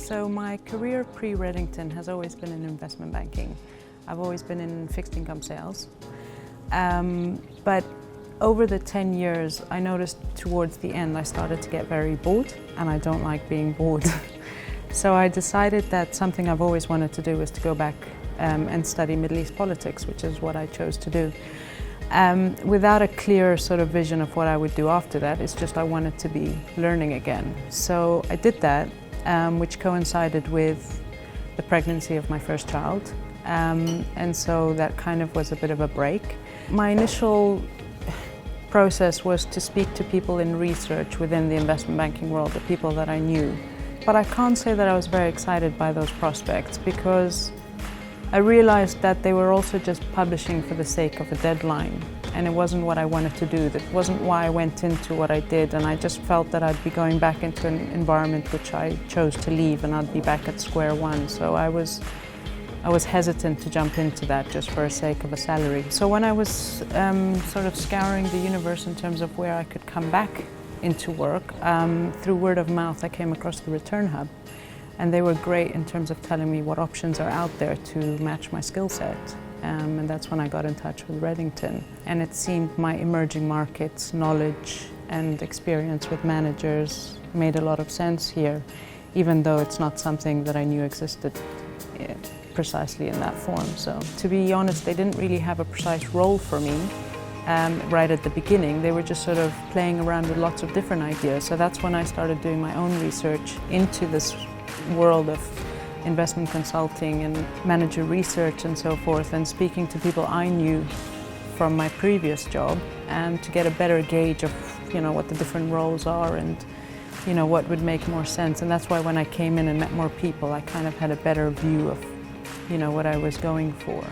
So my career pre-Redington has always been in investment banking. I've always been in fixed income sales. But over the 10 years, I noticed towards the end I started to get very bored, and I don't like being bored. So I decided that something I've always wanted to do was to go back and study Middle East politics, which is what I chose to do. Without a clear sort of vision of what I would do after that. It's just I wanted to be learning again. So I did that, which coincided with the pregnancy of my first child. And so that kind of was a bit of a break. My initial process was to speak to people in research within the investment banking world, the people that I knew. But I can't say that I was very excited by those prospects, because I realized that they were also just publishing for the sake of a deadline, and it wasn't what I wanted to do. That wasn't why I went into what I did, and I just felt that I'd be going back into an environment which I chose to leave, and I'd be back at square one. So I was hesitant to jump into that just for the sake of a salary. So when I was sort of scouring the universe in terms of where I could come back into work, through word of mouth I came across the Return Hub. And they were great in terms of telling me what options are out there to match my skill set. And that's when I got in touch with Redington. And it seemed my emerging markets knowledge and experience with managers made a lot of sense here, even though it's not something that I knew existed precisely in that form. So to be honest, they didn't really have a precise role for me right at the beginning. They were just sort of playing around with lots of different ideas. So that's when I started doing my own research into this world of investment consulting and manager research and so forth, and speaking to people I knew from my previous job, and to get a better gauge of what the different roles are and what would make more sense. And that's why when I came in and met more people, I kind of had a better view of what I was going for.